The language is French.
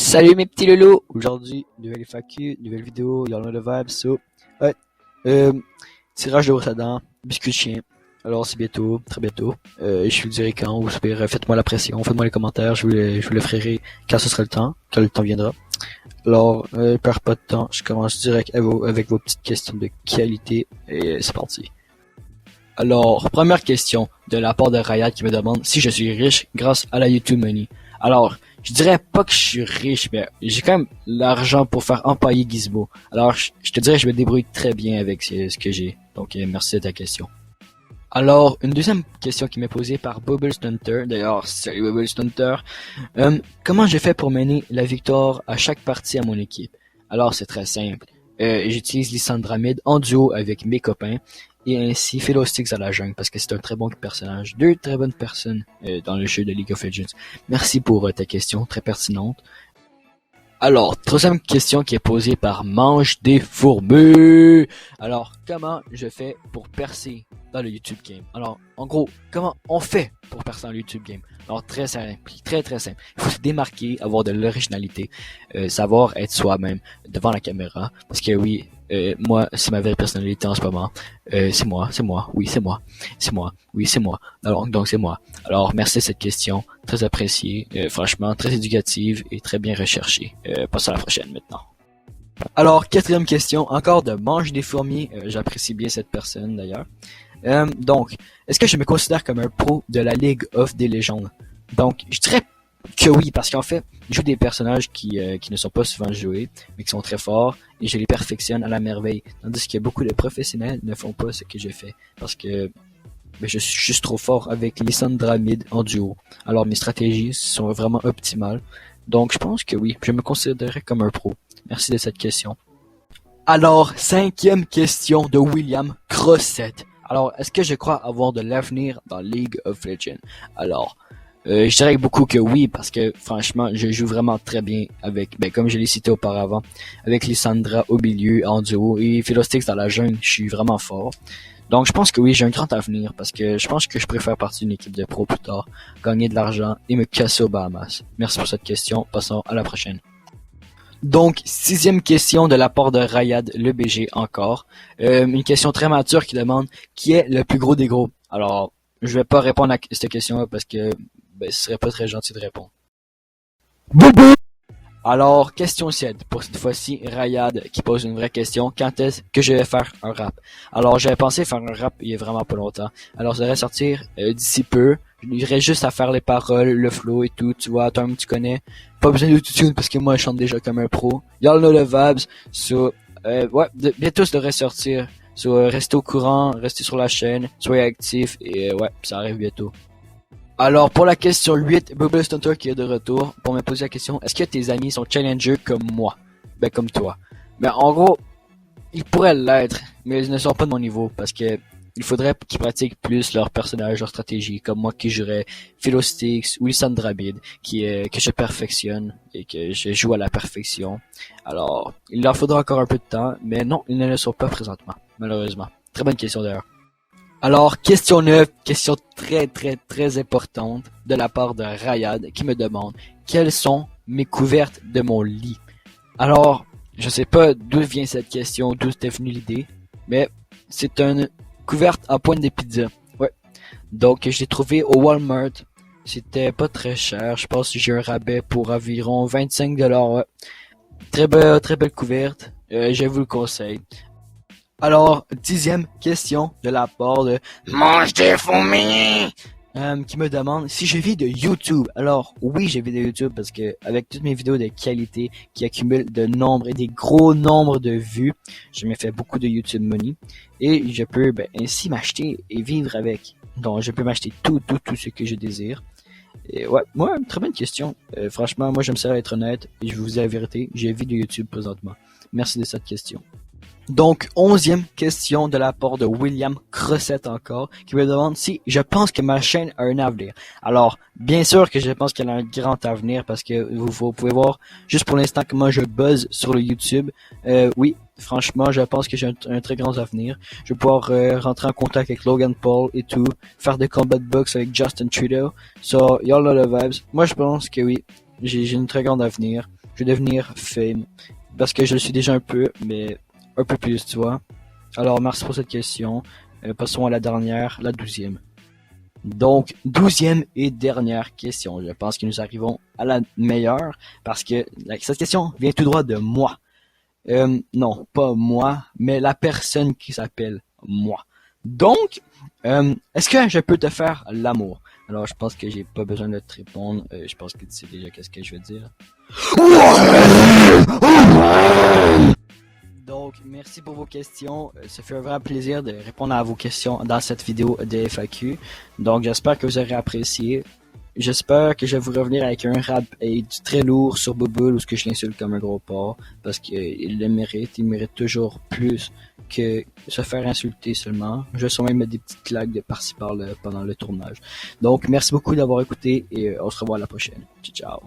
Salut mes petits loulous! Aujourd'hui, nouvelle FAQ, nouvelle vidéo, y'all know the vibes, so, ouais, euh, tirage de brosse à dents, biscuit de chien, alors c'est bientôt, très bientôt, je vous dirai quand, ou super, faites-moi la pression, faites-moi les commentaires, je vous le ferai quand ce sera le temps, quand le temps viendra. Alors, perds pas de temps, je commence direct avec vos petites questions de qualité, et c'est parti. Alors, première question de la part de Rayad qui me demande si je suis riche grâce à la YouTube Money. Alors, je dirais pas que je suis riche, mais j'ai quand même l'argent pour faire empailler Gizmo. Alors, je te dirais que je me débrouille très bien avec ce que j'ai. Donc, merci de ta question. Alors, une deuxième question qui m'est posée par Bubble Stunter. D'ailleurs, salut Bubble Stunter. Comment j'ai fait pour mener la victoire à chaque partie à mon équipe? Alors, c'est très simple. J'utilise Lysandramide en duo avec mes copains. Et ainsi Philostix à la jungle, parce que c'est un très bon personnage. Deux très bonnes personnes dans le jeu de League of Legends. Merci pour ta question, très pertinente. Alors, troisième question qui est posée par Mange des fourmis. Alors, comment je fais pour percer dans le YouTube game? Alors, en gros, comment on fait pour percer dans le YouTube game? Alors, très simple, très simple. Il faut se démarquer, avoir de l'originalité, savoir être soi-même devant la caméra. Parce que oui, moi, c'est ma vraie personnalité en ce moment. C'est moi, oui, c'est moi. Oui, c'est moi. Alors, donc c'est moi. Alors, merci de cette question, très appréciée, franchement, très éducative et très bien recherchée. Passons à la prochaine maintenant. Alors, quatrième question, encore de Mange des fourmis. J'apprécie bien cette personne d'ailleurs. Donc, est-ce que je me considère comme un pro de la League of des légendes? Donc, je dirais que oui, parce qu'en fait, je joue des personnages qui ne sont pas souvent joués, mais qui sont très forts, et je les perfectionne à la merveille. Tandis que beaucoup de professionnels ne font pas ce que je fais, parce que je suis juste trop fort avec Lysandramide en duo. Alors mes stratégies sont vraiment optimales. Donc je pense que oui, je me considérerais comme un pro. Merci de cette question. Alors, cinquième question de William Crossette. Alors, est-ce que je crois avoir de l'avenir dans League of Legends? Alors, je dirais beaucoup que oui, parce que franchement, je joue vraiment très bien avec, comme je l'ai cité auparavant, avec Lysandra au milieu, en duo, et Philostix dans la jungle, je suis vraiment fort. Donc je pense que oui, j'ai un grand avenir, parce que je pense que je pourrais faire partie d'une équipe de pro plus tard, gagner de l'argent et me casser aux Bahamas. Merci pour cette question, passons à la prochaine. Donc, sixième question de la part de Rayad, le BG encore. Une question très mature qui demande qui est le plus gros des gros. Alors, je vais pas répondre à cette question-là parce que ce serait pas très gentil de répondre. Boubou! Alors, question 7. Pour cette fois-ci, Rayad qui pose une vraie question. Quand est-ce que je vais faire un rap? Alors, j'avais pensé faire un rap il y a vraiment pas longtemps. Alors, ça devrait sortir d'ici peu. Il reste juste à faire les paroles, le flow et tout. Tu vois, Tom, tu connais. Pas besoin d'autotune parce que moi, je chante déjà comme un pro. Y'all know the vibes. So, ouais, bientôt ça devrait sortir. So, restez au courant, restez sur la chaîne, soyez actifs et ouais, ça arrive bientôt. Alors, pour la question 8, Bubble Stunter qui est de retour pour me poser la question, est-ce que tes amis sont challengers comme moi? Comme toi. En gros, ils pourraient l'être, mais ils ne sont pas de mon niveau parce que il faudrait qu'ils pratiquent plus leur personnage, leur stratégie, comme moi qui jouerais Philostix ou Lysandramide, que je perfectionne et que je joue à la perfection. Alors, il leur faudra encore un peu de temps, mais non, ils ne le sont pas présentement, malheureusement. Très bonne question d'ailleurs. Alors, question 9, question très importante de la part de Rayad qui me demande quelles sont mes couvertes de mon lit. Alors, je sais pas d'où vient cette question, d'où est venue l'idée, mais c'est une couverte en pointe de pizza. Ouais. Donc, je l'ai trouvé au Walmart. C'était pas très cher. Je pense que j'ai un rabais pour environ 25$. Ouais. Très belle couverte. Je vous le conseille. Alors, 10e question de la part de Mange des fourmis qui me demande si je vis de YouTube. Alors, oui, je vis de YouTube parce que avec toutes mes vidéos de qualité qui accumulent de nombre et des gros nombres de vues, je me fais beaucoup de YouTube Money et je peux ainsi m'acheter et vivre avec. Donc, je peux m'acheter tout ce que je désire. Et ouais, moi, très bonne question. Franchement, moi, j'aime ça être honnête et je vous dis la vérité, je vis de YouTube présentement. Merci de cette question. Donc, 11e question de la part de William Crossette encore, qui me demande si je pense que ma chaîne a un avenir. Alors, bien sûr que je pense qu'elle a un grand avenir parce que vous pouvez voir juste pour l'instant comment je buzz sur le YouTube. Oui, franchement, je pense que j'ai un très grand avenir. Je vais pouvoir rentrer en contact avec Logan Paul et tout, faire des combats de boxe avec Justin Trudeau. So, y'all know the vibes. Moi, je pense que oui, j'ai une très grande avenir. je vais devenir fame. Parce que je le suis déjà un peu, mais un peu plus, tu vois. Alors, merci pour cette question. Passons à la dernière, la 12e. Donc, 12e et dernière question. Je pense que nous arrivons à la meilleure parce que cette question vient tout droit de moi. Non, pas moi, mais la personne qui s'appelle moi. Donc, est-ce que je peux te faire l'amour? Alors, je pense que j'ai pas besoin de te répondre. Je pense que tu sais déjà qu'est-ce que je veux dire. Donc, merci pour vos questions. Ça fait un vrai plaisir de répondre à vos questions dans cette vidéo de FAQ. Donc, j'espère que vous aurez apprécié. J'espère que je vais vous revenir avec un rap et du très lourd sur Bubble ou ce que je l'insulte comme un gros porc. Parce qu'il le mérite. Il mérite toujours plus que se faire insulter seulement. Je vais sûrement mettre des petites claques de par-ci par-là pendant le tournage. Donc, merci beaucoup d'avoir écouté et on se revoit à la prochaine. Ciao, ciao.